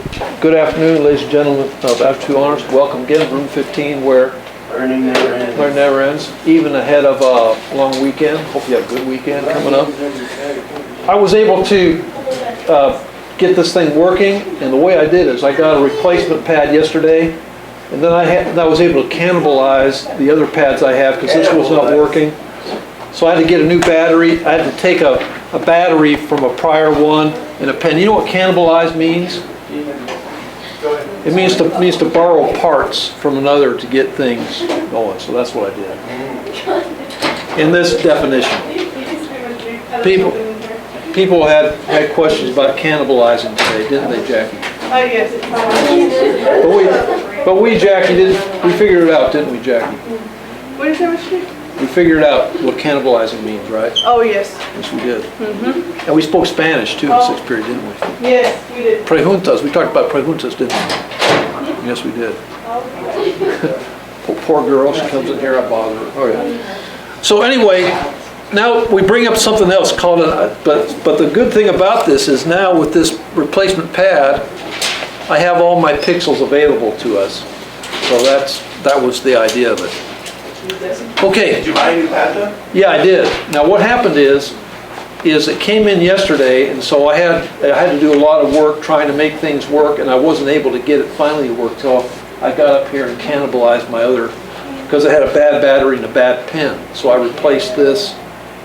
Good afternoon, ladies and gentlemen of After Two Honors. Welcome again, room 15, where learning never ends. learning never ends, even ahead of a long weekend. Hope you have a good weekend coming up. I was able to get this thing working, and the way I did is I got a replacement pad yesterday, and then I was able to cannibalize the other pads I have because this was not working. So I had to get a new battery. I had to take a battery from a prior one and a pen. You know what cannibalize means? It means to borrow parts from another to get things going. So that's what I did. In this definition, people had questions about cannibalizing today, didn't they, Jackie? Oh, yes. But we, Jackie, we figured it out, didn't we, Jackie? What is that, Mr.? We figured out what cannibalizing means, right? Oh, yes. Yes, we did. And we spoke Spanish, too, in the sixth period, didn't we? Yes, we did. Preguntas. We talked about preguntas, didn't we? Yes, we did. Poor girl, she comes in here, I bother her. Oh, yeah. So anyway, now we bring up something else called but the good thing about this is now with this replacement pad, I have all my pixels available to us. So that was the idea of it. Okay. Did you buy a new pad though? Yeah, I did. Now what happened is it came in yesterday, and so I had to do a lot of work trying to make things work, and I wasn't able to get it finally to work till I got up here and cannibalized my other, because I had a bad battery and a bad pen. So I replaced this,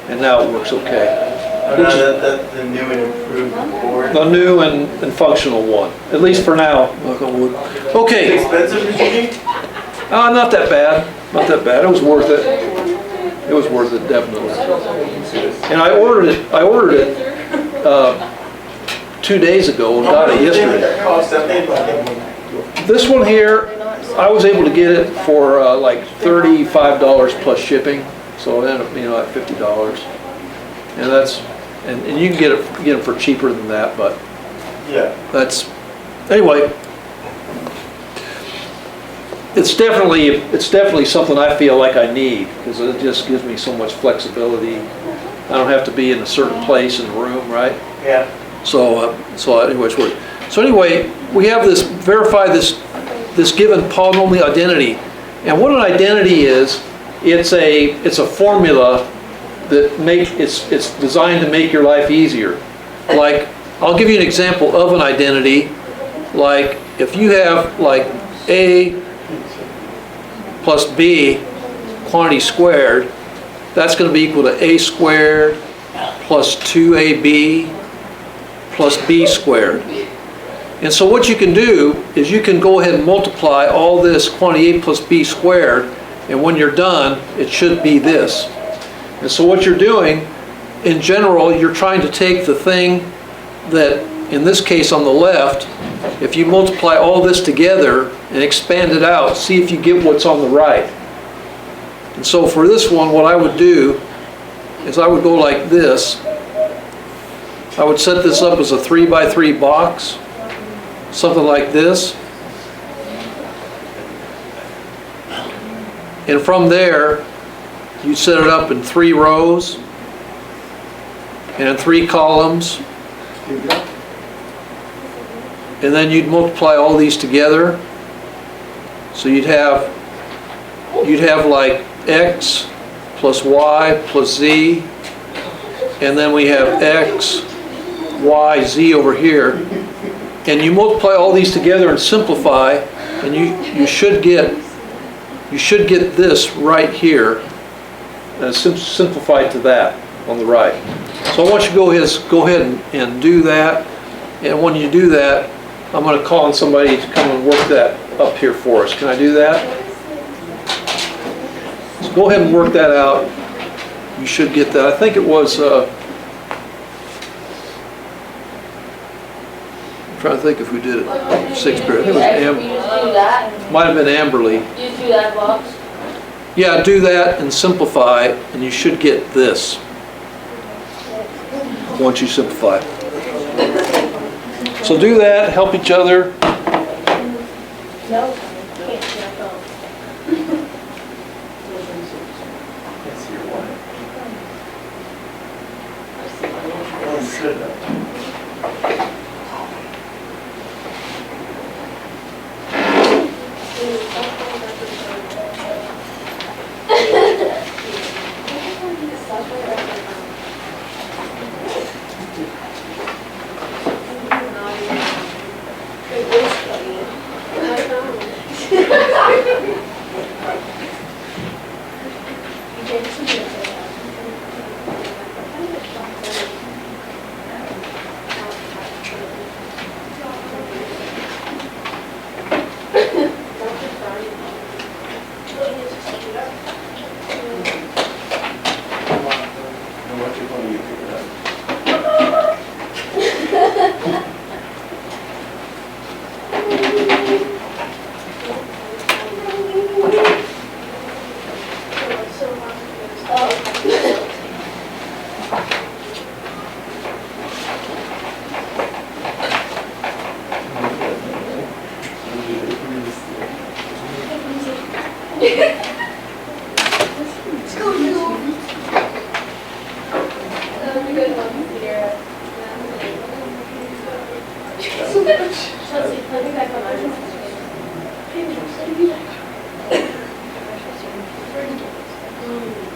and now it works okay. Oh, no, that's the new and improved board. The new and functional one, at least for now. Knock on wood. Okay. Expensive machine? Not that bad. Not that bad. It was worth it. It was worth it, definitely. And I ordered it 2 days ago and got it yesterday. This one here, I was able to get it for like $35 plus shipping, so it ended up, at $50. And and you can get them for cheaper than that, but yeah. Anyway. It's definitely something I feel like I need, because it just gives me so much flexibility. I don't have to be in a certain place in the room, right? Yeah. So anyway, we have this verify this given polynomial identity, and what an identity is, it's a formula that it's designed to make your life easier. Like, I'll give you an example of an identity. Like if you have like A plus B quantity squared, that's going to be equal to A squared plus 2AB plus B squared. And so what you can do is you can go ahead and multiply all this quantity A plus B squared, and when you're done, it should be this. And so what you're doing, in general, you're trying to take the thing that, in this case on the left, if you multiply all this together and expand it out, see if you get what's on the right. And so for this one, what I would do is I would go like this. I would set this up as a 3x3 box, something like this. And from there, you set it up in 3 rows and in 3 columns. And then you'd multiply all these together. So you'd have like x plus y plus z, and then we have x, y, z over here. And you multiply all these together and simplify, and you should get this right here, and simplified to that on the right. So I want you to go ahead and do that. And when you do that, I'm going to call on somebody to come and work that up here for us. Can I do that? So go ahead and work that out. You should get that. I think it was, I'm trying to think if we did it 6th period. I think it was might have been Amberly. You do that box? Yeah, do that and simplify, and you should get this once you simplify. So do that, help each other. No.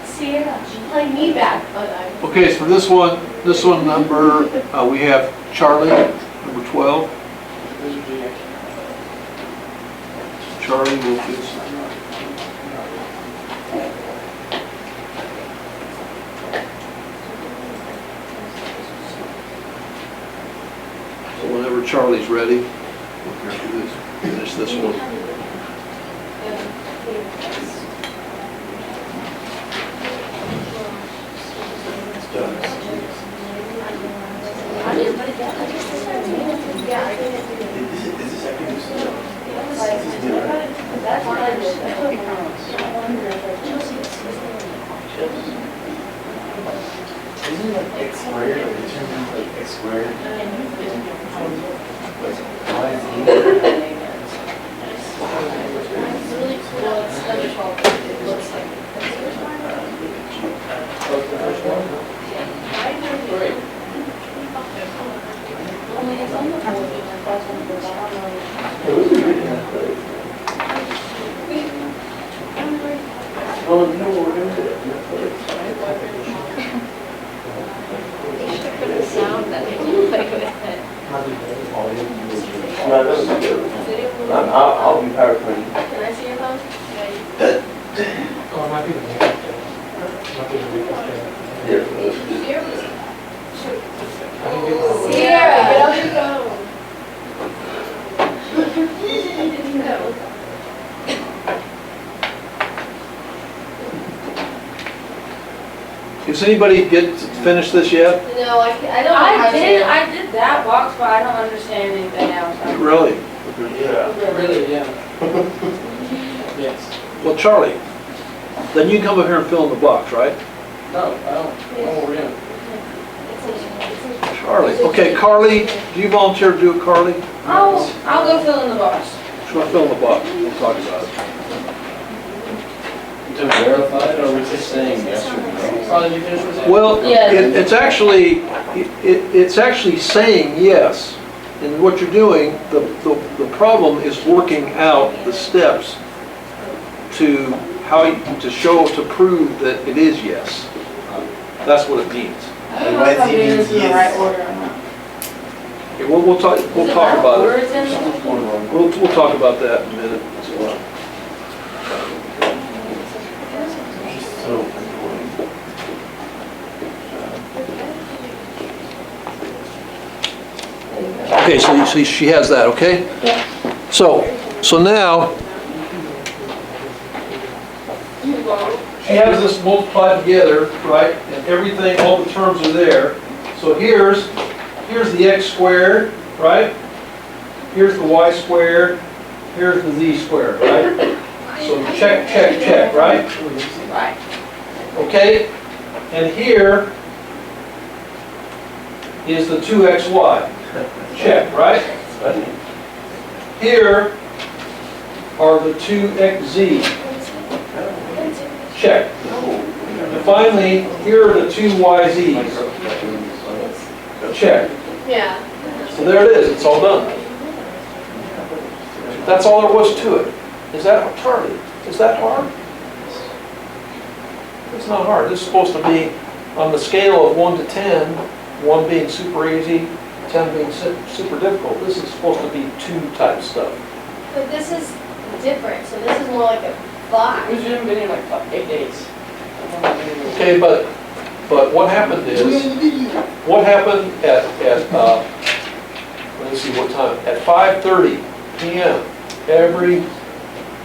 Sierra, play me back, but I'm. Okay, so for this one number, we have Charlie, number 12. Charlie will just. So whenever Charlie's ready, we'll finish this one. Isn't it like x squared, or the term like x squared? Why is it? It's really cool, it's under 12, it looks like. Only it's on the board, that's one of the bottom. It was written that way. Well, you know what we're doing today? You should put a sound that you can play with it. No, that was good. I'll be PowerPoint. Can I see your phone? Yeah, Oh, it might be the makeup day. Might be the makeup day. Here. I think it's- Sierra, get off your phone. I didn't know. Has anybody finished this yet? No, I don't know how to. I did that box, but I don't understand anything else. Really? Yeah. Really, yeah. Yes. Well, Charlie, then you can come up here and fill in the box, right? No, I don't worry. Charlie. Okay, Carly, do you volunteer to do it, Carly? I'll go fill in the box. Just want to fill in the box. We'll talk about it. To verify it, or are we just saying yes or no? Carly, you finished with that? Well, Yeah. it's actually saying yes. And what you're doing, the problem is working out the steps to to prove that it is yes. That's what it means. I don't know if I'm doing this in the right order or not. Okay, we'll talk about it. Words in there? We'll talk about that in a minute as well. So, Okay, so you see, she has that, okay? Yeah. So now, she has this multiplied together, right? And everything, all the terms are there. So here's the x squared, right? Here's the y squared, here's the z squared, right? So check, check, check, right? Right. Okay? And here is the 2xy. Check, right? Here are the 2xz. Check. And finally, here are the 2yz's. Check. Yeah. So there it is, it's all done. That's all there was to it. Is that hard? Is that hard? It's not hard. This is supposed to be on the scale of 1 to 10, 1 being super easy, 10 being super difficult. This is supposed to be 2 type stuff. But this is different, so this is more like a 5. We haven't been here like 8 days. Okay, but what happened is, what happened at let me see what time, at 5:30 p.m. every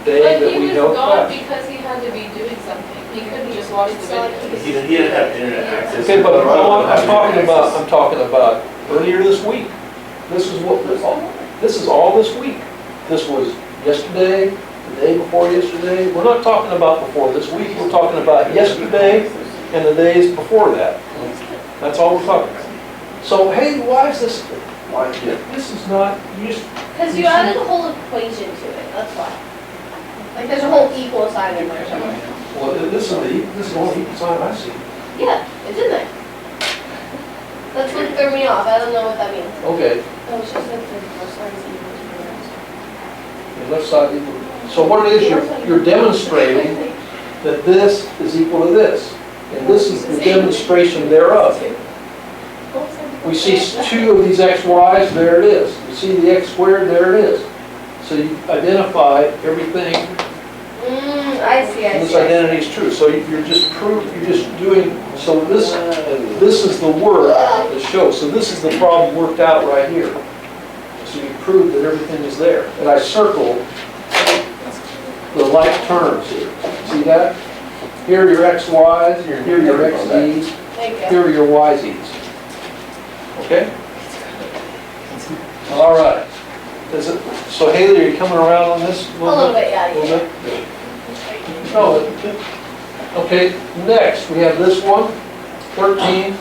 day that we held class. because he had to be doing something. He couldn't just watch the video. he didn't have internet access. Okay, but I'm talking about earlier this week. This is all this week. this was yesterday, the day before yesterday. We're not talking about before this week, we're talking about yesterday and the days before that. That's all we're talking about. So, hey, why is this, why, this is not, you just, Because you added a whole equation to it, that's why. Like there's a whole equal sign in there somewhere. well, this is the only equal sign I see. Yeah, it's in there. That's what threw me off, I don't know what that means. Okay, Oh, it's just like the first line is equal to the rest. the left side equal. So what it is, you're demonstrating that this is equal to this. And this is the demonstration thereof. We see 2 of these xy's, there it is. You see the x squared, there it is. So you identify everything, I see. and this identity is true. So you're just doing, so this is the work that shows. So this is the problem worked out right here. So you prove that everything is there. And I circled the like terms here. See that? Here are your xy's, here are your xz's, Thank you. here are your yz's. Okay? All right. So Haley, are you coming around on this? A little bit, yeah. Little bit? No. Okay, next, we have this one, 13.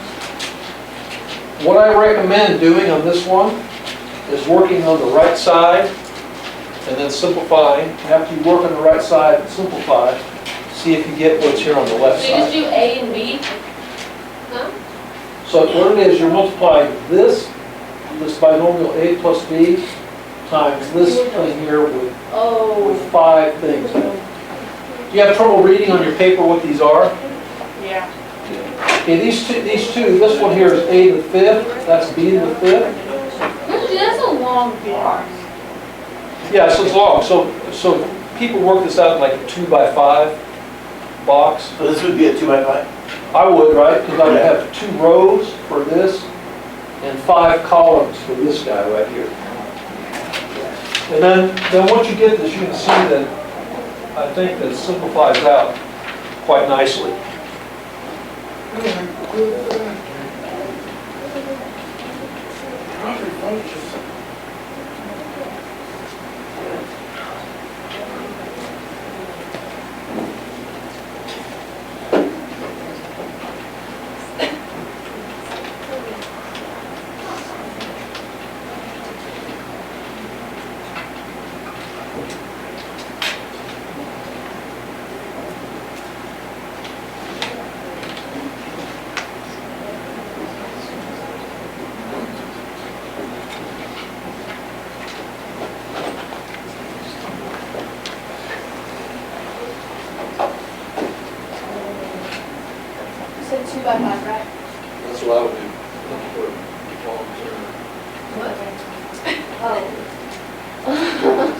What I recommend doing on this one is working on the right side and then simplifying. After you work on the right side and simplify, see if you get what's here on the left So you just side. do A and B? No? So what it is, you're multiplying this binomial A plus B times this thing here with Oh. 5 things. Do you have trouble reading on your paper what these are? Yeah. Okay, these two, this one here is A to the 5th, that's B to the 5th. That's a long bar. Yeah, so it's long, so people work this out in like a 2x5 box. So this would be a 2x5? I would, right, because I would have 2 rows for this and 5 columns for this guy right here. And then once you get this, you can see that I think that it simplifies out quite nicely. You said 2 by 5, right? That's what I would do. Oh.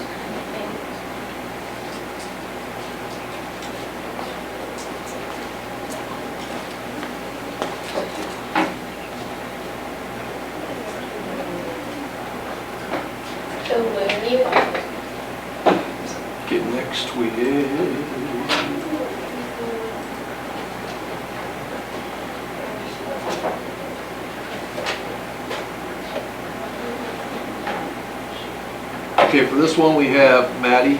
So when you Okay, next we have. Okay, for this one we have Maddie.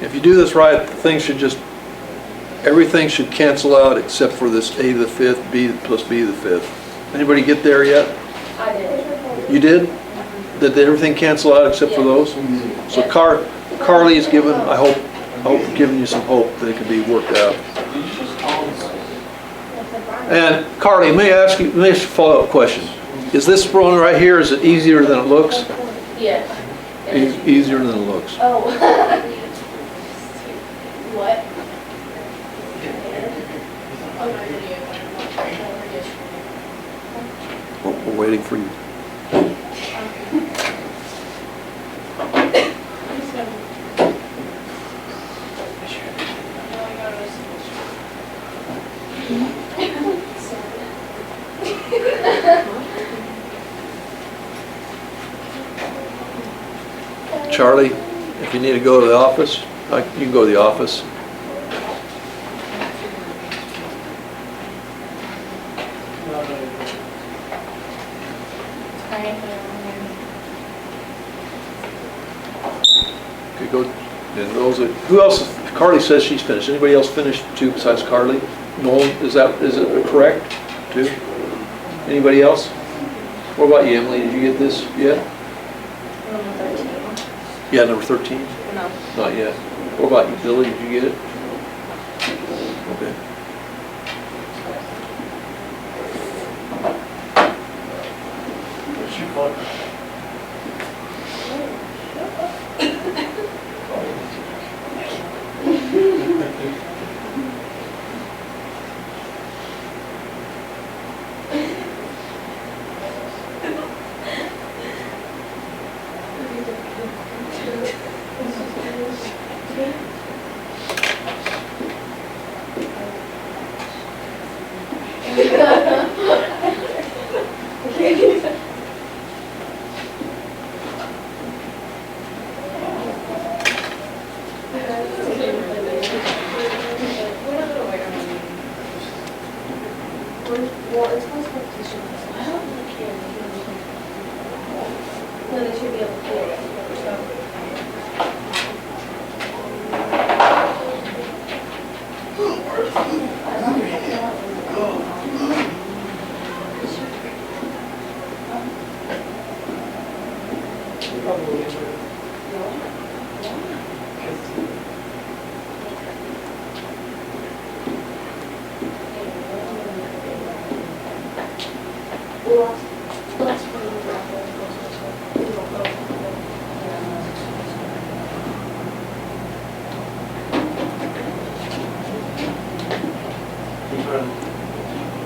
If you do this right, things should just, everything should cancel out except for this A to the 5th, B plus B to the 5th. Anybody get there yet? I did. You did? Did everything cancel out except for those? So Carly is given, I hope giving you some hope that it can be worked out. And Carly, may I ask you a follow-up question? Is this one right here, is it easier than it looks? Yes. Easier than it looks. Oh. What? We're waiting for you. Charlie, if you need to go to the office, you can go to the office. Okay, go, and those, who else, Carly says she's finished. Anybody else finished too besides Carly? Nolan, is it correct too? Anybody else? What about you, Emily? Did you get this yet? Number 13. Yeah, number 13? No. Not yet. What about you, Billy? Did you get it? Okay. What's your fault? Well, it's my expectation. I don't really care. No, they should be able to hear it.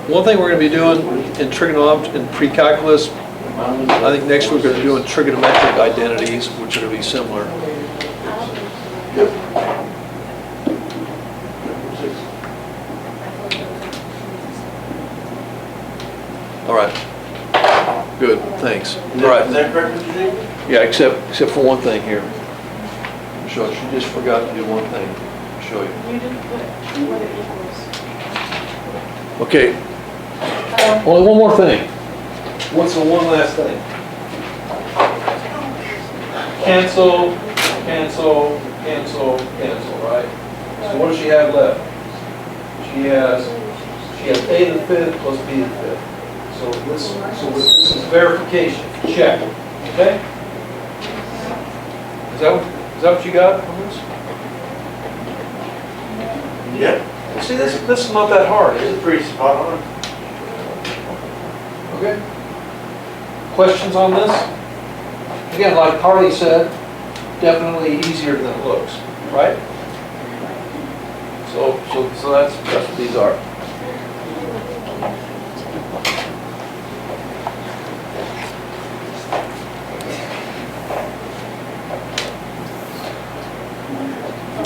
One thing we're going to be doing in trigonometry, in pre-calculus, I think next we're going to do in trigonometric identities, which are going to be similar. All right. Good, thanks. All right. Is that correct, Mr. Jacob? Yeah, except for one thing here. Michelle, she just forgot to do one thing. I'll show you. You didn't put what it equals. Okay. Only one more thing. What's the one last thing? Cancel, cancel, cancel, cancel, right? So what does she have left? She has A to the fifth plus B to the fifth. So this is verification, check, okay? Is that what you got from this? Yeah. See, this is not that hard, is It's it? pretty spot on. Okay. Questions on this? Again, like Carly said, definitely easier than it looks, right? So that's what these are.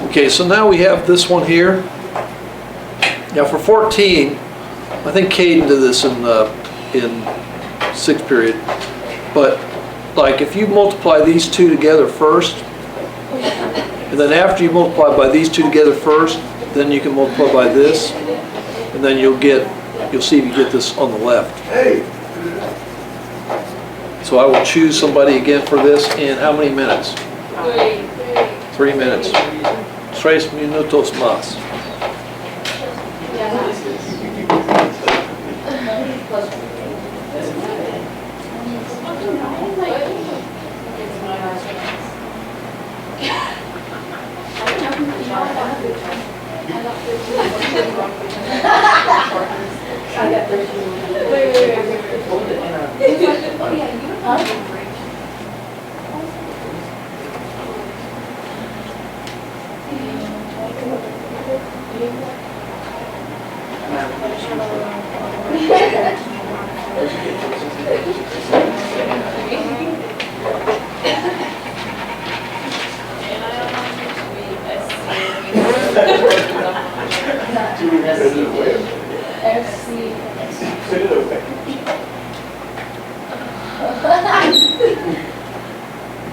Okay, so now we have this one here. Now for 14, I think Caden did this in sixth period, but like if you multiply these two together first, and then after you multiply by these two together first, then you can multiply by this, and then you'll see if you get this on the left. Hey. So I will choose somebody again for this in how many minutes? 3 minutes. 3 minutos más. got 13.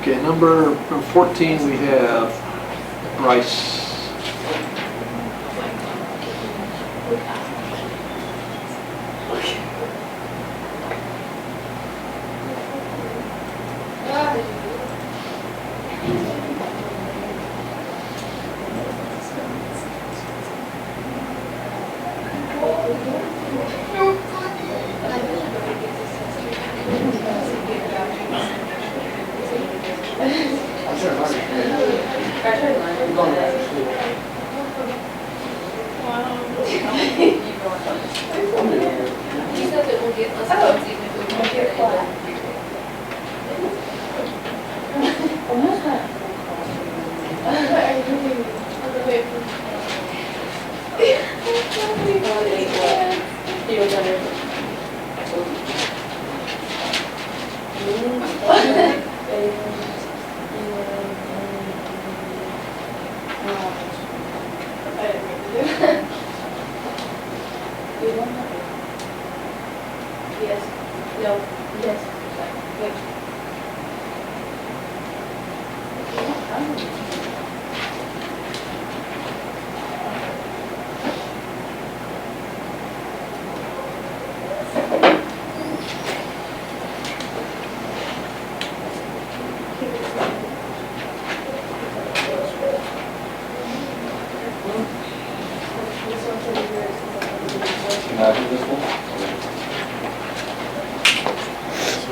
Okay, number 14, we have Bryce. He says it will get us votes even if we don't get it. Yes, no, yes. Wait. Can I do this one?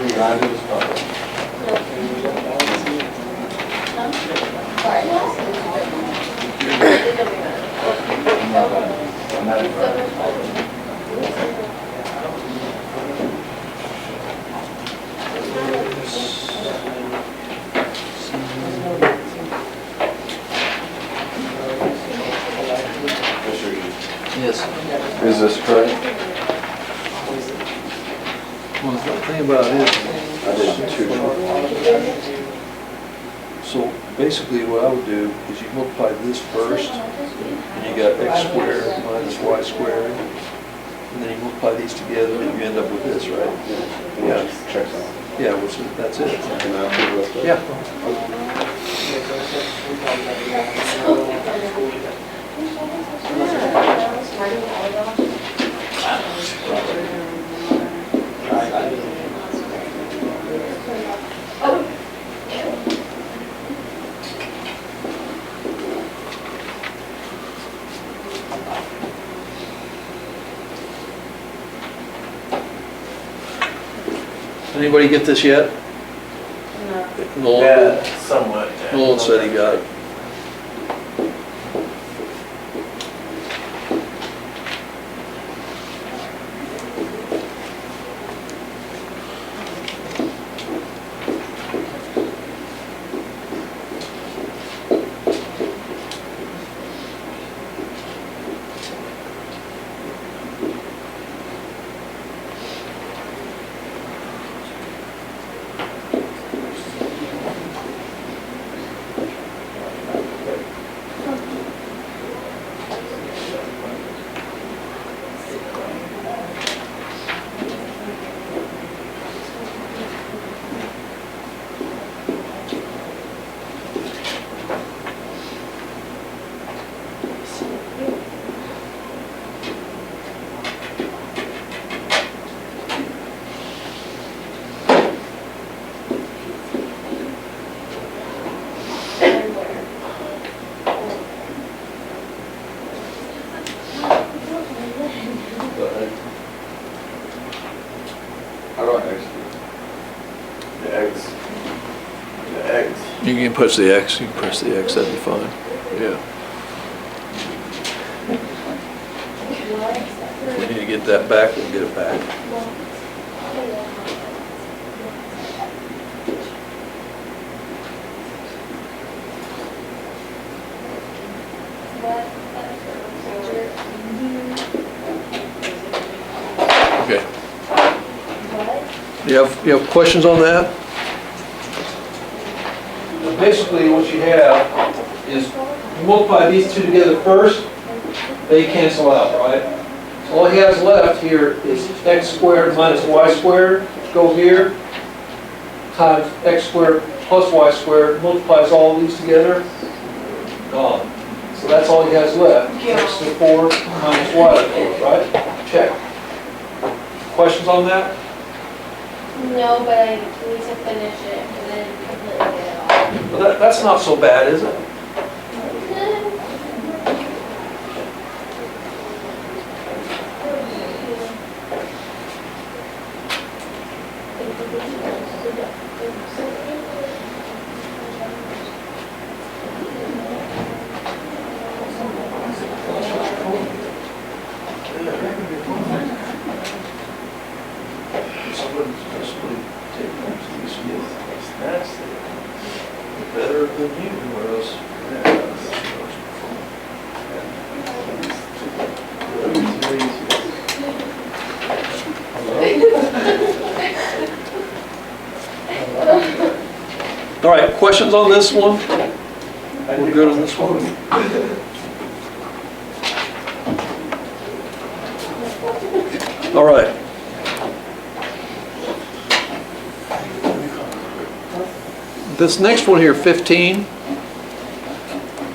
Can I do this one? I'm not in front. Yes. Is this correct? Well, the thing about it I did two. so basically what I would do is you multiply this first, and you got x squared minus y squared, and then you multiply these together, and you end up with this, right? Yeah. Checks out. Yeah, which is, that's it. Can I do this? Yeah. Anybody get this yet? No. Yeah, somewhat. yeah. Nolan said he got it. Go ahead. How do I execute? The eggs. The eggs. You can push the X, you can press the X, that'd be fine. Yeah. We need to get get that back, we'll get it back. Okay. You have questions on that? Basically, what you have is you multiply these two together first, they cancel out, right? So all he has left here is x squared minus y squared, go here, times x squared plus y squared, multiplies all these together, gone. So that's all he has left, x to the 4 minus y to the 4, right? Check. Questions on that? No, but I need to finish it and then completely get it off. Well, that's not so bad, is it? Better than you, or else. All right, questions on this one? We're good on this one? All right. This next one here, 15,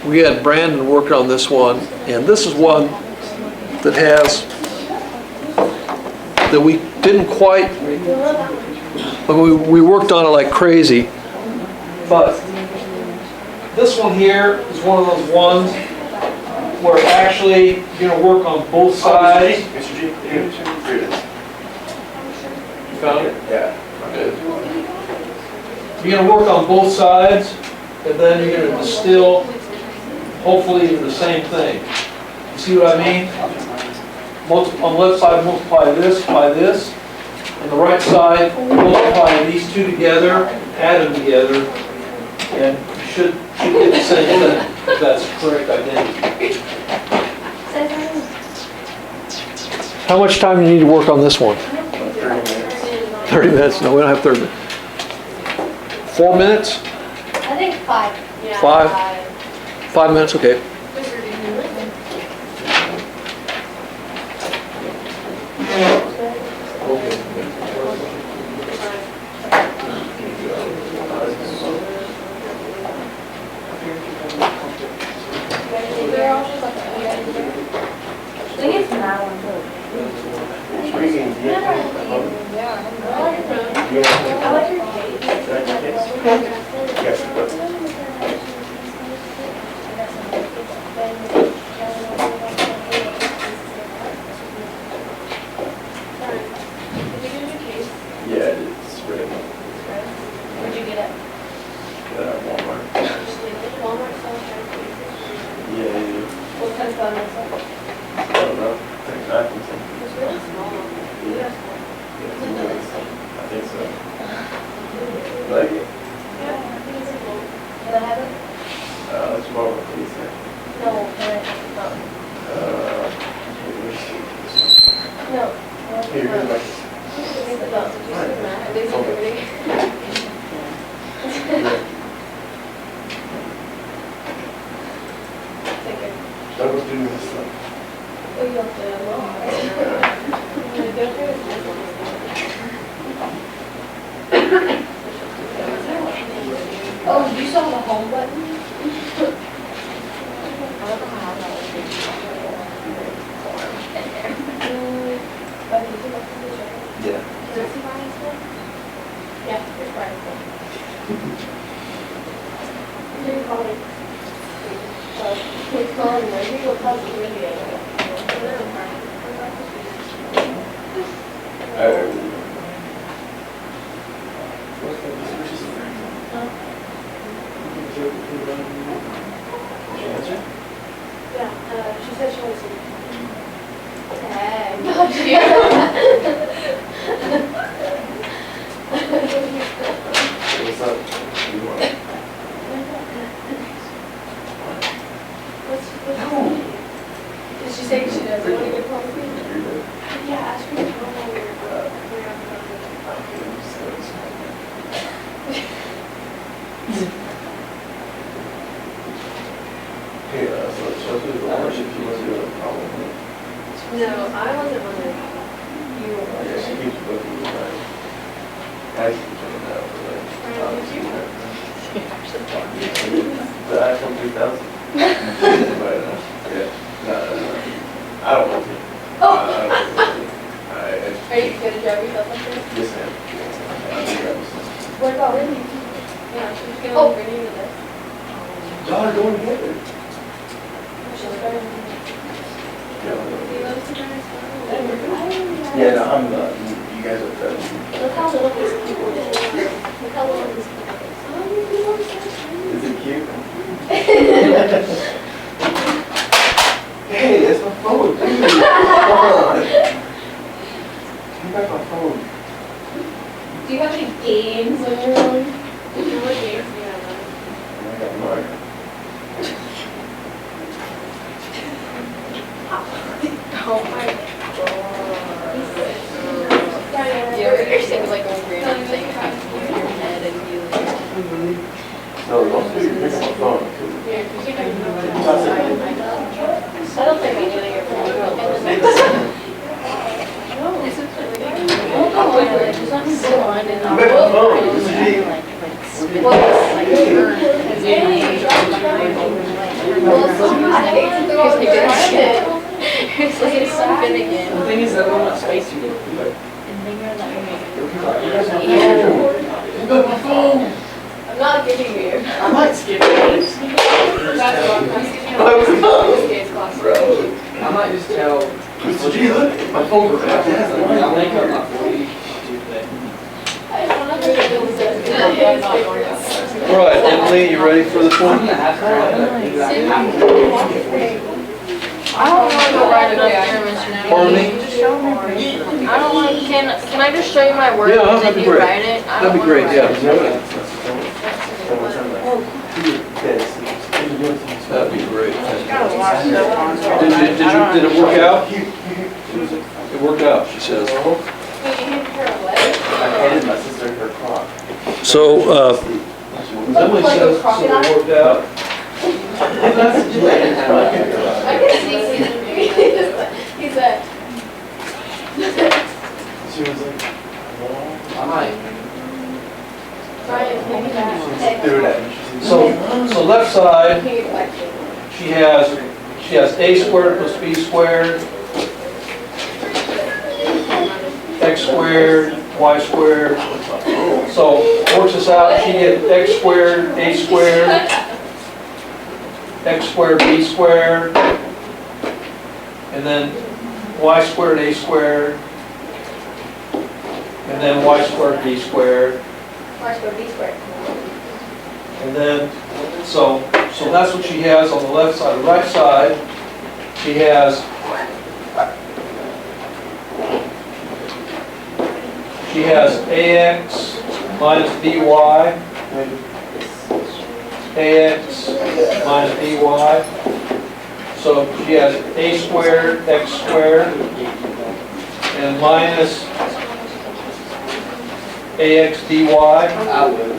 we had Brandon working on this one, and this is one that has, that we didn't quite, we worked on it like crazy, but this one here is one of those ones where actually you're going to work on both sides. Mr. G, here it is. You found it? Yeah. Good. You're going to work on both sides, and then you're going to distill, hopefully, into the same thing. You see what I mean? On the left side, multiply this by this. On the right side, multiply these two together, add them together, and you should get the same thing, if that's the correct identity. How much time do you need to work on this one? 30 minutes. 30 minutes? No, we don't have 30 minutes. 4 minutes? I think 5. Yeah, 5? 5 minutes, okay. I think it's now one too. I like your cake. Yes, but yeah, it's red. Where'd you get it? Walmart. Walmart sells Yeah, yeah. what kind of phone is it? I don't know. I think so. It's really small. Yeah. I think so. Like it? Yeah, I think it's a gold. Did I have it? It's Walmart, please. No, but no. No. Here, here's my. That was doing this stuff. Oh, you saw the home button? Yeah. Yeah, it's right. You can call me. Please call me. Maybe we'll call the radio. Yeah, she said she wants to. Tag. Yeah, so it shows you the worship you want to do a problem. No, I wasn't wondering. You were Yeah, she wondering. keeps looking at my. I keep doing that, but like. The iPhone 2000. But, yeah, no. I don't want to. Oh. I don't want to. Are you gonna drive yourself up there? Yes, ma'am. I think that was. What about Whitney? Yeah, she was Oh. gonna bring you to this. Y'all are going together. She's driving. Yeah, He loves to drive his car. yeah, no, I'm, you guys are friends. Look how little these people is. Look how little these people Is it cute? Hey, that's my phone, dude. Come on. Give back my phone. Do you have any games on your own? What games do you have on? I got Mark. Oh my god. Yeah, you're saying like a random thing happens in your head and you like. No, don't pick up my phone. Yeah, because you don't know what Toss it. I don't think I'm getting it from you. No, this is like. Don't go over it, just let me go on and Give back my phone. This is me. It's like it's something again. The thing is that I'm not space you. Give back my phone. I'm not giving you. I might skip it. That's what I'm Bro. I might just tell. Mr. G, look. My phone broke out. I'll make up my 40 Tuesday. All right, Emily, you ready for this I'm one? gonna have to try I don't want to go write it up there. Pardon me? I don't want. Can I just show you my work Yeah, and that'd then be you great. write it? I That'd don't be great, wanna yeah. write it. That'd be great. Got a lot of stuff on there. Did it work out? It worked out, she says. I handed my sister her clock. So, Emily Like a says it crocodile? worked out. I can see he's a. She was like, I might. Ryan, maybe that. threw it at me. So left side, Can you go back to? she has a squared plus b squared, x squared, y squared. So works this out, she gets x squared, a squared, x squared, b squared, and then y squared, a squared, and then y squared, b squared, R squared, B squared. and then, so that's what she has on the left side. The right side, she has ax minus by, ax minus by. So she has a squared, x squared, and minus ax dy. I would.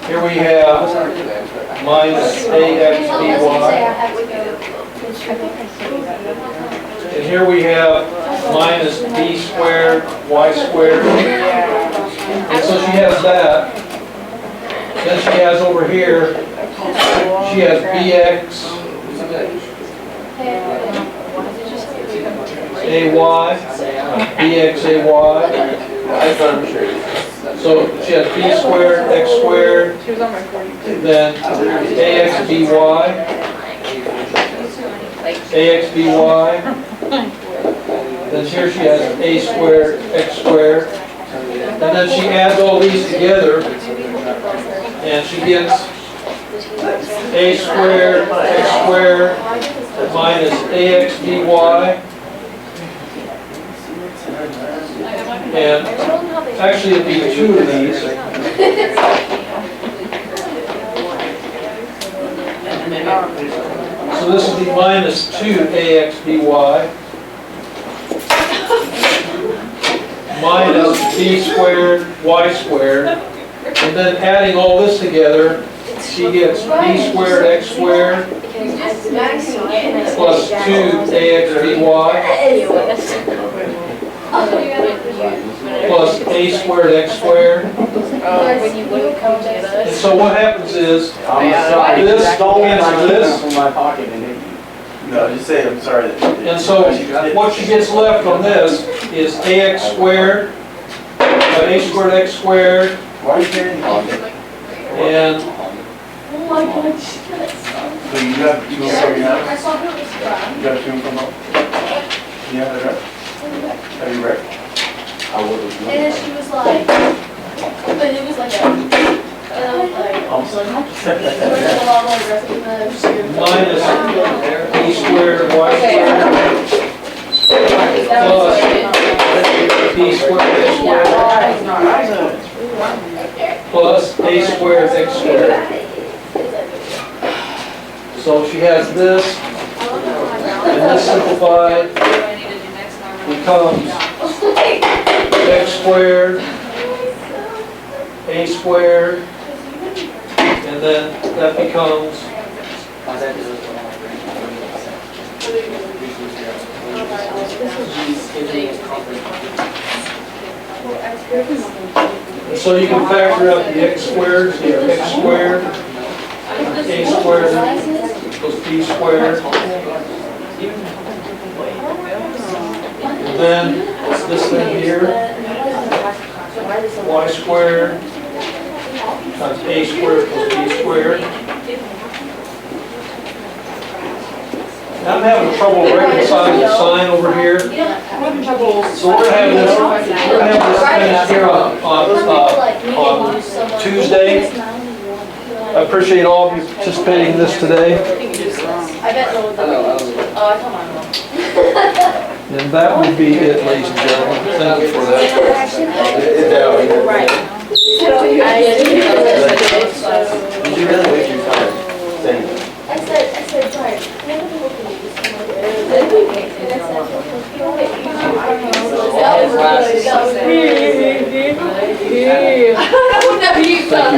Here we have minus ax I was gonna say I dy. have to go. And here we have minus b squared, y squared. And so she has that. Then she has over here, she has bx, ay, bx, ay. I thought I'm sure. So she has b squared, x squared, She was on my 42. then ax by, ax by. Then here she has a squared, x squared. And then she adds all these together, and she gets a squared, x squared, minus ax dy. And actually it'd be two of these. So this would be minus 2ax dy. Minus b squared, y squared. And then adding all this together, she gets b squared x squared plus 2ax by plus a squared x squared. When you wouldn't come get And us. so what happens is, I'm sorry. this Don't cancels this. from my pocket and hit you. No, just say I'm sorry. And so what she gets left on this is ax squared, a squared x squared, Why are you carrying it? and Oh my gosh. So you have two from your I house? saw her was brown. You got two from home? You have it right? Have you read? I would have. And then she was like, but it was like a, and I was like, I'm sorry. it was a lot more aggressive than that. minus a squared y squared plus b squared x squared plus a squared x squared. So she has this, and this simplified becomes x squared, a squared, and then that becomes and so you can factor out the x squared, so you have x squared, a squared equals b squared. And then this thing here, y squared times a squared plus b squared. Now I'm having trouble reconciling the sign over here. So we're gonna have this finished here on Tuesday. I appreciate all of you participating in this today. I bet no one does. Oh, I told my mom. And that would be it, ladies and gentlemen. Thank you for that. Right. Did you really waste your time saying that? I said, sorry. I would never use that.